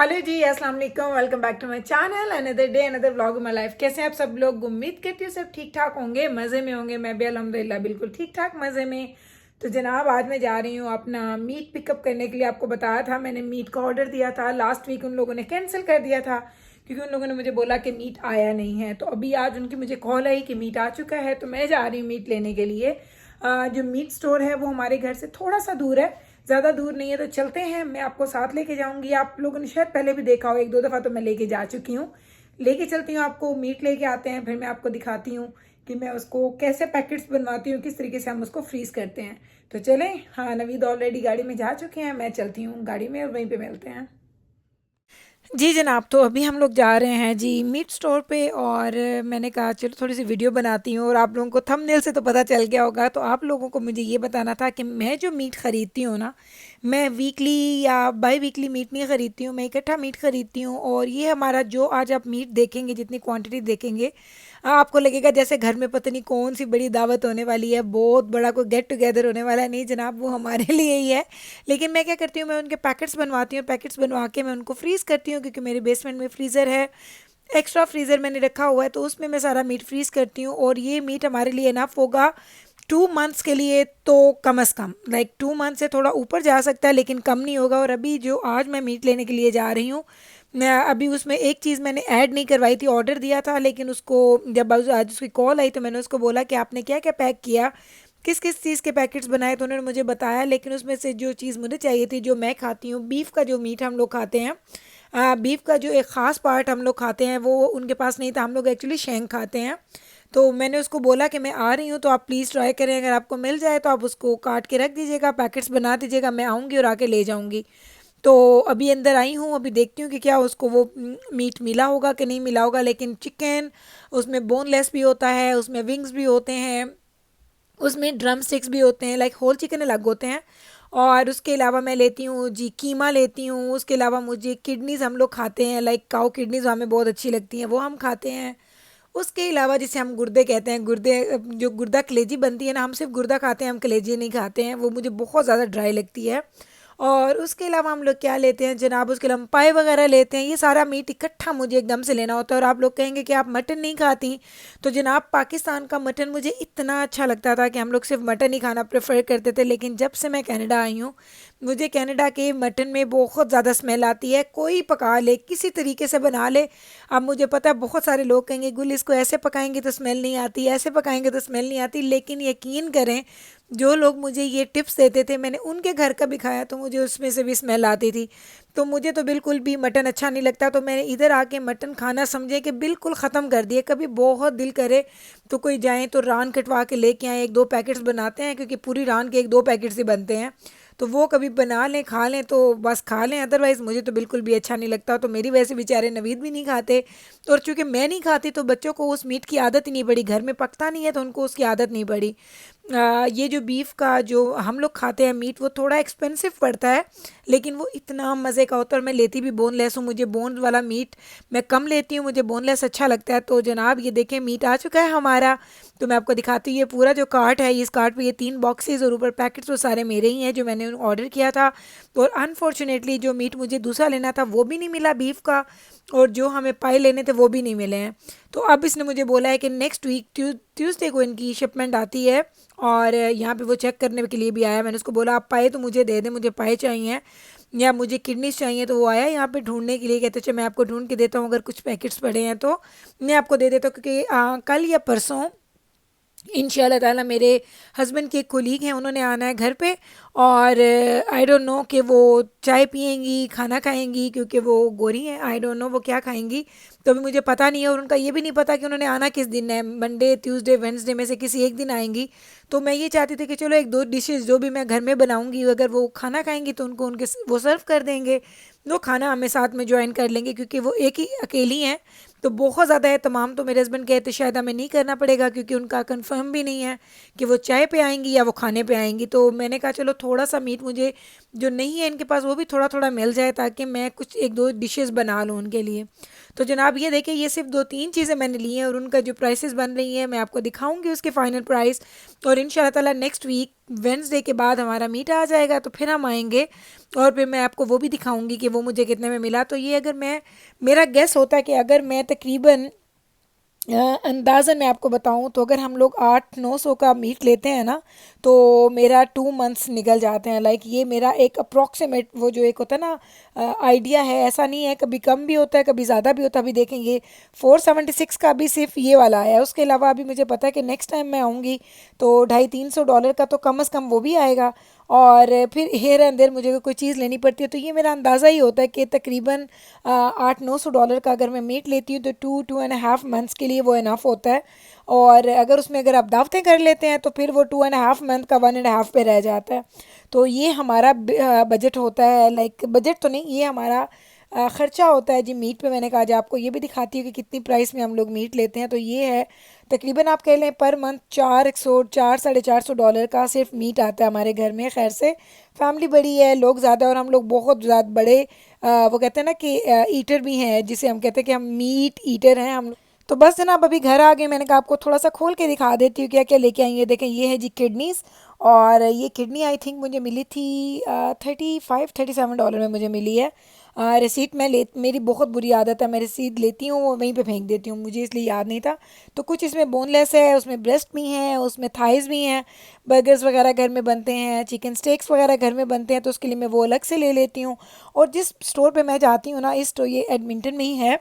Hello ji, अस्सलाम वालेकुम। Welcome back to my channel. Another day another vlog in my life. कैसे हैं आप सब लोग? उम्मीद करती हूँ सब ठीक ठाक होंगे, मज़े में होंगे। मैं भी अल्हम्दुलिल्लाह बिल्कुल ठीक ठाक मज़े में। तो जनाब, आज मैं जा रही हूँ अपना मीट पिकअप करने के लिए। आपको बताया था मैंने मीट का ऑर्डर दिया था लास्ट वीक, उन लोगों ने कैंसिल कर दिया था क्योंकि उन लोगों ने मुझे बोला कि मीट आया नहीं है। तो अभी आज उनकी मुझे कॉल आई कि मीट आ चुका है, तो मैं जा रही हूँ मीट लेने के लिए। जो मीट स्टोर है वो हमारे घर से थोड़ा सा दूर है, ज़्यादा दूर नहीं है। तो चलते हैं, मैं आपको साथ लेके जाऊंगी। आप लोगों ने शायद पहले भी देखा हो, एक दो दफ़ा तो मैं लेके जा चुकी हूँ। लेके चलती हूँ आपको, मीट लेके आते हैं, फिर मैं आपको दिखाती हूँ कि मैं उसको कैसे पैकेट्स बनवाती हूँ, किस तरीके से हम उसको फ्रीज़ करते हैं। तो चलें। हाँ, नवीद ऑलरेडी गाड़ी में जा चुके हैं, मैं चलती हूँ गाड़ी में और वहीं पर मिलते हैं। जी जनाब, तो अभी हम लोग जा रहे हैं जी मीट स्टोर पे। और मैंने कहा चलो थोड़ी सी वीडियो बनाती हूँ। और आप लोगों को थंबनेल से तो पता चल गया होगा, तो आप लोगों को मुझे ये बताना था कि मैं जो मीट ख़रीदती हूँ ना, मैं वीकली या बाई वीकली मीट नहीं ख़रीदती हूँ, मैं इकट्ठा मीट ख़रीदती हूँ। और ये हमारा जो आज आप मीट देखेंगे, जितनी क्वांटिटी देखेंगे, आपको लगेगा जैसे घर में पता नहीं कौन सी बड़ी दावत होने वाली है, बहुत बड़ा कोई गेट टुगेदर होने वाला है। नहीं जनाब, वो हमारे लिए ही है। लेकिन मैं क्या करती हूँ, मैं उनके पैकेट्स बनवाती हूँ। पैकेट्स बनवा के मैं उनको फ्रीज़ करती हूँ, क्योंकि मेरे बेसमेंट में फ्रीज़र है, एक्स्ट्रा फ्रीज़र मैंने रखा हुआ है, तो उसमें मैं सारा मीट फ्रीज़ करती हूँ। और ये मीट हमारे लिए इनफ होगा 2 मंथ्स के लिए, तो कम अज़ कम लाइक 2 मंथ से थोड़ा ऊपर जा सकता है, लेकिन कम नहीं होगा। और अभी जो आज मैं मीट लेने के लिए जा रही हूँ, मैं अभी उसमें एक चीज़ मैंने ऐड नहीं करवाई थी, ऑर्डर दिया था, लेकिन उसको जब आज उसकी कॉल आई तो मैंने उसको बोला कि आपने क्या क्या पैक किया, किस किस चीज़ के पैकेट्स बनाए, तो उन्होंने मुझे बताया। लेकिन उसमें से जो चीज़ मुझे चाहिए थी, जो मैं खाती हूँ, बीफ का जो मीट हम लोग खाते हैं, बीफ का जो एक ख़ास पार्ट हम लोग खाते हैं, वो उनके पास नहीं था। हम लोग एक्चुअली शैंक खाते हैं। तो मैंने उसको बोला कि मैं आ रही हूँ, तो आप प्लीज़ ट्राई करें, अगर आपको मिल जाए तो आप उसको काट के रख दीजिएगा, पैकेट्स बना दीजिएगा, मैं आऊँगी और आके ले जाऊँगी। तो अभी अंदर आई हूँ, अभी देखती हूँ कि क्या उसको वो मीट मिला होगा कि नहीं मिला होगा। लेकिन चिकन उसमें बोनलेस भी होता है, उसमें विंग्स भी होते हैं, उसमें ड्रम स्टिक्स भी होते हैं, लाइक होल चिकन अलग होते हैं। और उसके अलावा मैं लेती हूँ जी कीमा लेती हूँ। उसके अलावा मुझे किडनीज़ हम लोग खाते हैं, लाइक काऊ किडनीज़ हमें बहुत अच्छी लगती हैं, वो हम खाते हैं। उसके अलावा जिसे हम गुर्दे कहते हैं, गुर्दे जो गुर्दा कलेजी बनती है ना, हम सिर्फ गुर्दा खाते हैं, हम कलेजी नहीं खाते हैं, वो मुझे बहुत ज़्यादा ड्राई लगती है। और उसके अलावा हम लोग क्या लेते हैं जनाब, उसके अलावा पाए वगैरह लेते हैं। ये सारा मीट इकट्ठा मुझे एकदम से लेना होता है। और आप लोग कहेंगे कि आप मटन नहीं खाती, तो जनाब पाकिस्तान का मटन मुझे इतना अच्छा लगता था कि हम लोग सिर्फ मटन ही खाना प्रेफर करते थे। लेकिन जब से मैं कनाडा आई हूँ, मुझे कनाडा के मटन में बहुत ज़्यादा स्मेल आती है। कोई पका ले, किसी तरीके से बना ले। अब मुझे पता है बहुत सारे लोग कहेंगे गुल इसको ऐसे पकाएंगे तो स्मेल नहीं आती, ऐसे पकाएंगे तो स्मेल नहीं आती। लेकिन यकीन करें, जो लोग मुझे ये टिप्स देते थे, मैंने उनके घर का भी खाया तो मुझे उसमें से भी स्मेल आती थी। तो मुझे तो बिल्कुल भी मटन अच्छा नहीं लगता। तो मैंने इधर आके मटन खाना समझे कि बिल्कुल ख़त्म कर दिए। कभी बहुत दिल करे तो कोई जाए तो रान कटवा के लेके आए, एक दो पैकेट्स बनाते हैं, क्योंकि पूरी रान के एक दो पैकेट्स ही बनते हैं। तो वो कभी बना लें, खा लें तो बस खा लें, अदरवाइज़ मुझे तो बिल्कुल भी अच्छा नहीं लगता। तो मेरी वजह से बेचारे नवीद भी नहीं खाते। और चूँकि मैं नहीं खाती तो बच्चों को उस मीट की आदत ही नहीं पड़ी, घर में पकता नहीं है तो उनको उसकी आदत नहीं पड़ी। ये जो बीफ का जो हम लोग खाते हैं मीट, वो थोड़ा एक्सपेंसिव पड़ता है, लेकिन वो इतना मज़े का होता है। और मैं लेती भी बोनलेस हूँ, मुझे बोन वाला मीट मैं कम लेती हूँ, मुझे बोनलेस अच्छा लगता है। तो जनाब ये देखें मीट आ चुका है हमारा। तो मैं आपको दिखाती हूँ, ये पूरा जो कार्ट है, इस कार्ट पे ये 3 बॉक्सेस और ऊपर पैकेट्स वो सारे मेरे ही हैं जो मैंने ऑर्डर किया था। और अनफॉर्चुनेटली जो मीट मुझे दूसरा लेना था वो भी नहीं मिला बीफ का, और जो हमें पाए लेने थे वो भी नहीं मिले हैं। तो अब इसने मुझे बोला है कि नेक्स्ट वीक ट्यूसडे को इनकी शिपमेंट आती है, और यहाँ पे वो चेक करने के लिए भी आया। मैंने उसको बोला आप पाए तो मुझे दे दें, मुझे पाए चाहिए या मुझे किडनीज चाहिए। तो वो आया यहाँ पे ढूंढने के लिए, कहते चलो मैं आपको ढूंढ के देता हूँ, अगर कुछ पैकेट्स पड़े हैं तो मैं आपको दे देता हूँ। क्योंकि कल या परसों इंशाल्लाह ताला मेरे हस्बैंड के एक कोलीग हैं, उन्होंने आना है घर पे। और आई डोंट नो कि वो चाय पियेंगी, खाना खाएंगी, क्योंकि वो गोरी हैं, आई डोंट नो वो क्या खाएंगी। तो अभी मुझे पता नहीं है, और उनका ये भी नहीं पता कि उन्होंने आना किस दिन है, मंडे ट्यूसडे वेडनेसडे में से किसी एक दिन आएंगी। तो मैं ये चाहती थी कि चलो एक दो डिशेस जो भी मैं घर में बनाऊंगी, अगर वो खाना खाएंगी तो उनको उनके वो सर्व कर देंगे, वो खाना हमें साथ में ज्वाइन कर लेंगे, क्योंकि वो एक ही अकेली हैं। तो बहुत ज़्यादा है तमाम, तो मेरे हस्बैंड कहते शायद हमें नहीं करना पड़ेगा, क्योंकि उनका कंफर्म भी नहीं है कि वो चाय पे आएंगी या वो खाने पे आएंगी। तो मैंने कहा चलो थोड़ा सा मीट मुझे जो नहीं है इनके पास वो भी थोड़ा थोड़ा मिल जाए, ताकि मैं कुछ एक दो डिशेस बना लूँ उनके लिए। तो जनाब ये देखिए, ये सिर्फ 2-3 चीज़ें मैंने ली हैं, और उनका जो प्राइसेस बन रही हैं मैं आपको दिखाऊंगी उसके फाइनल प्राइस। और इंशाल्लाह ताला नेक्स्ट वीक वेडनेसडे के बाद हमारा मीट आ जाएगा तो फिर हम आएंगे और फिर मैं आपको वो भी दिखाऊंगी कि वो मुझे कितने में मिला। तो ये अगर मैं, मेरा गेस होता है कि अगर मैं तकरीबन अंदाज़न मैं आपको बताऊं तो अगर हम लोग 800-900 का मीट लेते हैं ना तो मेरा 2 मंथ्स निकल जाते हैं। लाइक ये मेरा एक अप्रॉक्सीमेट वो जो एक होता है ना आइडिया है, ऐसा नहीं है, कभी कम भी होता है कभी ज़्यादा भी होता है। अभी देखेंगे 476 का भी सिर्फ ये वाला है। उसके अलावा अभी मुझे पता है कि नेक्स्ट टाइम मैं आऊँगी तो $250-300 का तो कम अज़ कम वो भी आएगा। और फिर हेयर एंड देयर मुझे कोई चीज़ लेनी पड़ती है तो ये मेरा अंदाज़ा ही होता है कि तकरीबन $800-900 का अगर मैं मीट लेती हूँ तो 2-2.5 मंथ्स के लिए वो इनफ होता है। और अगर उसमें अगर आप दावतें कर लेते हैं तो फिर वो 2.5 मंथ का 1.5 पे रह जाता है। तो ये हमारा बजट होता है। लाइक बजट तो नहीं, ये हमारा ख़र्चा होता है जी मीट पे। मैंने कहा जी आपको ये भी दिखाती हूँ कि कितनी प्राइस में हम लोग मीट लेते हैं। तो ये है तकरीबन आप कह लें पर मंथ 400-450 का सिर्फ मीट आता है हमारे घर में। खैर से फैमिली बड़ी है, लोग ज़्यादा, और हम लोग बहुत ज़्यादा बड़े वो कहते हैं ना कि ईटर भी हैं, जिसे हम कहते हैं कि हम मीट ईटर हैं हम। तो बस जनाब अभी घर आ गए, मैंने कहा आपको थोड़ा सा खोल के दिखा देती हूँ क्या क्या लेके आई है। देखें ये है जी किडनीस, और ये किडनी आई थिंक मुझे मिली थी $35-37 में मुझे मिली है। रिसीट मैं ले, मेरी बहुत बुरी आदत है, मैं रिसीट लेती हूँ वो वहीं पे फेंक देती हूँ, मुझे इसलिए याद नहीं था। तो कुछ इसमें बोनलेस है, उसमें ब्रेस्ट भी हैं, उसमें थाइज भी हैं। बर्गर्स वगैरह घर में बनते हैं, चिकन स्टेक्स वगैरह घर में बनते हैं तो उसके लिए मैं वो अलग से ले लेती हूँ। और जिस स्टोर पे मैं जाती हूँ ना, इस तो ये एडमिंटन में ही है,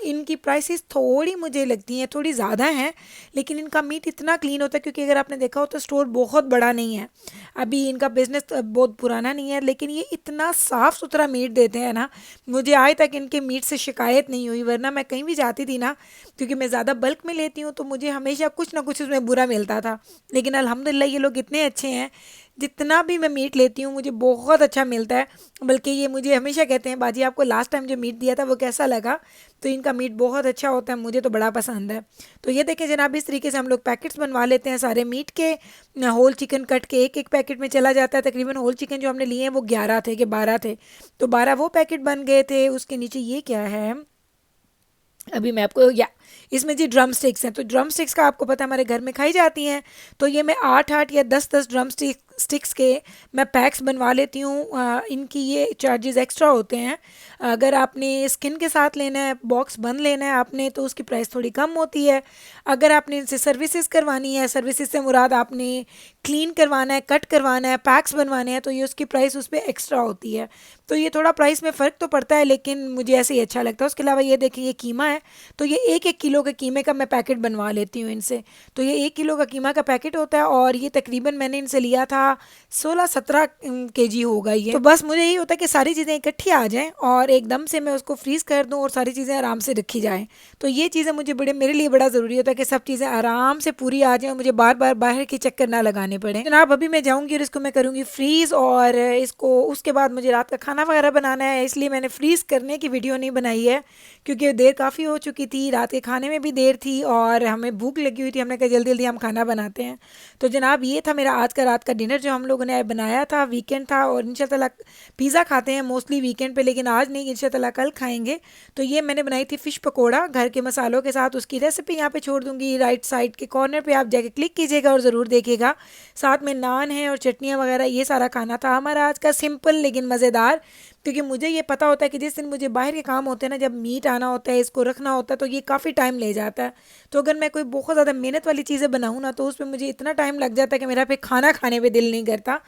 इनकी प्राइसेस थोड़ी मुझे लगती हैं थोड़ी ज़्यादा हैं, लेकिन इनका मीट इतना क्लीन होता है। क्योंकि अगर आपने देखा हो तो स्टोर बहुत बड़ा नहीं है, अभी इनका बिजनेस बहुत पुराना नहीं है, लेकिन ये इतना साफ़ सुथरा मीट देते हैं ना, मुझे आज तक इनके मीट से शिकायत नहीं हुई। वरना मैं कहीं भी जाती थी ना, क्योंकि मैं ज़्यादा बल्क में लेती हूँ तो मुझे हमेशा कुछ ना कुछ उसमें बुरा मिलता था। लेकिन अल्हम्दुलिल्लाह ये लोग इतने अच्छे हैं, जितना भी मैं मीट लेती हूँ मुझे बहुत अच्छा मिलता है। बल्कि ये मुझे हमेशा कहते हैं बाजी आपको लास्ट टाइम जो मीट दिया था वो कैसा लगा। तो इनका मीट बहुत अच्छा होता है, मुझे तो बड़ा पसंद है। तो ये देखें जनाब, इस तरीके से हम लोग पैकेट्स बनवा लेते हैं सारे मीट के। होल चिकन कट के एक एक पैकेट में चला जाता है। तकरीबन होल चिकन जो हमने लिए हैं वो 11 थे कि 12 थे, तो 12 वो पैकेट बन गए थे। उसके नीचे ये क्या है अभी मैं आपको, या इसमें जी ड्रम स्टिक्स हैं। तो ड्रम स्टिक्स का आपको पता है हमारे घर में खाई जाती हैं, तो ये मैं 8-8 या 10-10 ड्रम स्टिक्स के मैं पैक्स बनवा लेती हूँ। इनकी ये चार्जेस एक्स्ट्रा होते हैं। अगर आपने स्किन के साथ लेना है, बॉक्स बंद लेना है आपने, तो उसकी प्राइस थोड़ी कम होती है। अगर आपने इनसे सर्विसेज करवानी है, सर्विसेज से मुराद आपने क्लीन करवाना है, कट करवाना है, पैक्स बनवाने हैं, तो ये उसकी प्राइस उस पर एक्स्ट्रा होती है। तो ये थोड़ा प्राइस में फ़र्क तो पड़ता है, लेकिन मुझे ऐसे ही अच्छा लगता है। उसके अलावा ये देखें ये कीमा है, तो ये 1-1 किलो के कीमे का मैं पैकेट बनवा लेती हूँ इनसे। तो ये 1 किलो का कीमा का पैकेट होता है, और ये तकरीबन मैंने इनसे लिया था 16-17 केजी होगा ये। तो बस मुझे यही होता है कि सारी चीज़ें इकट्ठी आ जाएं और एकदम से मैं उसको फ्रीज़ कर दूं और सारी चीज़ें आराम से रखी जाएं। तो ये चीज़ें मुझे मेरे लिए बड़ा ज़रूरी होता है कि सब चीज़ें आराम से पूरी आ जाएं और मुझे बार बार बाहर के चक्कर ना लगाने पड़े। जनाब अभी मैं जाऊँगी और इसको मैं करूँगी फ्रीज़, और इसको उसके बाद मुझे रात का खाना वगैरह बनाना है, इसलिए मैंने फ्रीज़ करने की वीडियो नहीं बनाई है, क्योंकि देर काफ़ी हो चुकी थी, रात के खाने में भी देर थी और हमें भूख लगी हुई थी। हमने कहा जल्दी जल्दी हम खाना बनाते हैं। तो जनाब ये था मेरा आज का रात का डिनर जो हम लोगों ने बनाया था। वीकेंड था और इंशाल्लाह पिज़्ज़ा खाते हैं मोस्टली वीकेंड पे, लेकिन आज नहीं, इंशाल्लाह कल खाएंगे। तो ये मैंने बनाई थी फ़िश पकौड़ा घर के मसालों के साथ। उसकी रेसिपी यहाँ पे छोड़ दूँगी, राइट साइड के कॉर्नर पे आप जाके क्लिक कीजिएगा और ज़रूर देखिएगा। साथ में नान है और चटनियाँ वगैरह, ये सारा खाना था हमारा आज का, सिंपल लेकिन मज़ेदार। क्योंकि मुझे ये पता होता है कि जिस दिन मुझे बाहर के काम होते हैं ना, जब मीट आना होता है, इसको रखना होता है, तो ये काफ़ी टाइम ले जाता है। तो अगर मैं कोई बहुत ज़्यादा मेहनत वाली चीज़ें बनाऊँ ना, तो उसमें मुझे इतना टाइम लग जाता है कि मेरा फिर खाना खाने पे दिल नहीं करता।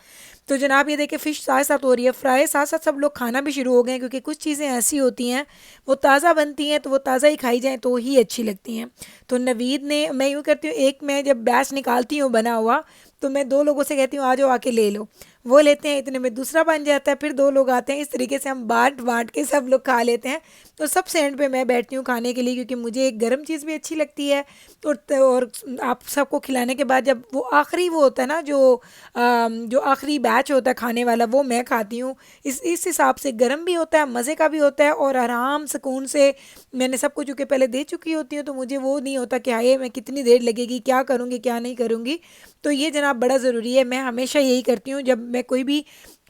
तो जनाब ये देखिए फ़िश साथ साथ हो रही है फ्राई, साथ साथ सब लोग खाना भी शुरू हो गए हैं, क्योंकि कुछ चीज़ें ऐसी होती हैं वो ताज़ा बनती हैं तो वो ताज़ा ही खाई जाएँ तो ही अच्छी लगती हैं। तो नवीद ने, मैं यूँ करती हूँ, एक मैं जब बैच निकालती हूँ बना हुआ, तो मैं 2 लोगों से कहती हूँ आ जाओ आके ले लो, वो लेते हैं, इतने में दूसरा बन जाता है, फिर 2 लोग आते हैं, इस तरीके से हम बाँट बाँट के सब लोग खा लेते हैं। तो सबसे एंड पे मैं बैठती हूँ खाने के लिए, क्योंकि मुझे एक गर्म चीज़ भी अच्छी लगती है। और आप सबको खिलाने के बाद जब वो आखिरी वो होता है ना, जो आखिरी बैच होता है खाने वाला, वो मैं खाती हूँ। इस हिसाब से गर्म भी होता है, मज़े का भी होता है, और आराम सुकून से मैंने सबको चूँकि पहले दे चुकी होती हूँ, तो मुझे वो नहीं होता कि हाय मैं कितनी देर लगेगी, क्या करूँगी क्या नहीं करूँगी। तो ये जनाब बड़ा ज़रूरी है, मैं हमेशा यही करती हूँ। जब मैं कोई भी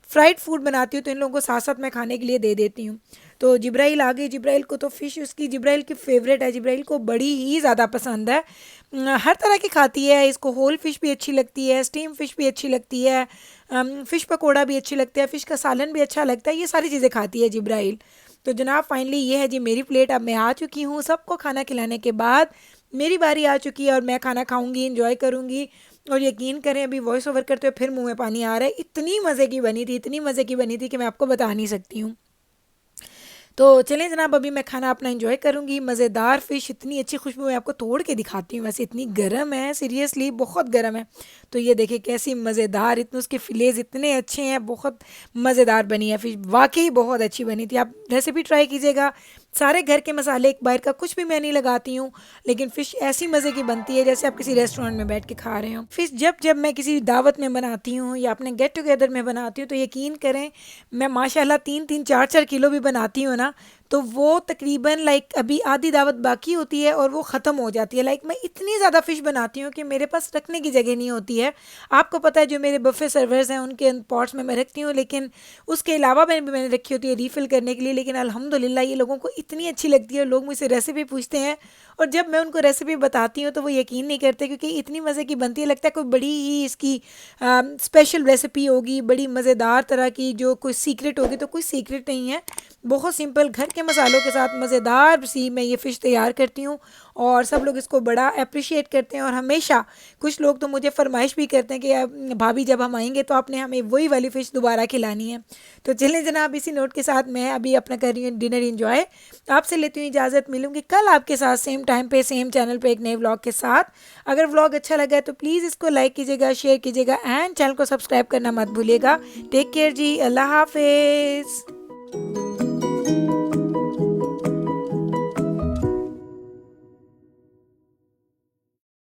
फ्राइड फूड बनाती हूँ तो इन लोगों को साथ साथ मैं खाने के लिए दे देती हूँ। तो जिब्राइल आ गई। जिब्राइल को तो फ़िश उसकी जिब्राइल की फ़ेवरेट है, जिब्राइल को बड़ी ही ज़्यादा पसंद है। हर तरह की खाती है, इसको होल फ़िश भी अच्छी लगती है, स्टीम फ़िश भी अच्छी लगती है, फ़िश पकौड़ा भी अच्छी लगता है, फ़िश का सालन भी अच्छा लगता है, ये सारी चीज़ें खाती है जिब्राइल। तो जनाब फाइनली ये है जी मेरी प्लेट, अब मैं आ चुकी हूँ। सबको खाना खिलाने के बाद मेरी बारी आ चुकी है और मैं खाना खाऊंगी, इंजॉय करूंगी। और यकीन करें अभी वॉइस ओवर करते हुए फिर मुंह में पानी आ रहा है, इतनी मज़े की बनी थी, इतनी मज़े की बनी थी कि मैं आपको बता नहीं सकती हूँ। तो चलें जनाब, अभी मैं खाना अपना एंजॉय करूंगी। मज़ेदार फ़िश, इतनी अच्छी खुशबू, मैं आपको तोड़ के दिखाती हूँ। वैसे इतनी गर्म है, सीरियसली बहुत गर्म है। तो ये देखिए कैसी मज़ेदार, इतने उसके फिलेज इतने अच्छे हैं, बहुत मज़ेदार बनी है फ़िश, वाकई बहुत अच्छी बनी थी। आप रेसिपी ट्राई कीजिएगा। सारे घर के मसाले, एक बाहर का कुछ भी मैं नहीं लगाती हूँ, लेकिन फ़िश ऐसी मज़े की बनती है जैसे आप किसी रेस्टोरेंट में बैठ के खा रहे हो। फ़िश जब जब मैं किसी दावत में बनाती हूँ या अपने गेट टुगेदर में बनाती हूँ, तो यकीन करें मैं माशाल्लाह 3-3 4-4 किलो भी बनाती हूँ ना, तो वो तकरीबन लाइक अभी आधी दावत बाकी होती है और वो ख़त्म हो जाती है। लाइक मैं इतनी ज़्यादा फ़िश बनाती हूँ कि मेरे पास रखने की जगह नहीं होती है। आपको पता है जो मेरे बफे सर्वर्स हैं उनके पॉट्स में मैं रखती हूँ, लेकिन उसके अलावा मैंने रखी होती है रीफ़िल करने के लिए। लेकिन अल्हम्दुलिल्लाह ये लोगों को इतनी अच्छी लगती है, लोग मुझसे रेसिपी पूछते हैं और जब मैं उनको रेसिपी बताती हूँ तो वो यकीन नहीं करते, क्योंकि इतनी मज़े की बनती है, लगता है कोई बड़ी ही इसकी स्पेशल रेसिपी होगी, बड़ी मज़ेदार तरह की, जो कोई सीक्रेट होगी। तो कोई सीक्रेट नहीं है, बहुत सिंपल घर के मसालों के साथ मज़ेदार सी मैं ये फ़िश तैयार करती हूँ और सब लोग इसको बड़ा अप्रिशिएट करते हैं। और हमेशा कुछ लोग तो मुझे फरमाइश भी करते हैं कि भाभी जब हम आएंगे तो आपने हमें वही वाली फ़िश दोबारा खिलानी है। तो चलें जनाब, इसी नोट के साथ मैं अभी अपना कर रही हूँ डिनर इंजॉय। आपसे लेती हूँ इजाज़त, मिलूंगी कल आपके साथ सेम टाइम पे सेम चैनल पे एक नए व्लॉग के साथ। अगर व्लॉग अच्छा लगा है तो प्लीज़ इसको लाइक कीजिएगा, शेयर कीजिएगा एंड चैनल को सब्सक्राइब करना मत भूलिएगा। टेक केयर जी, अल्लाह हाफिज़।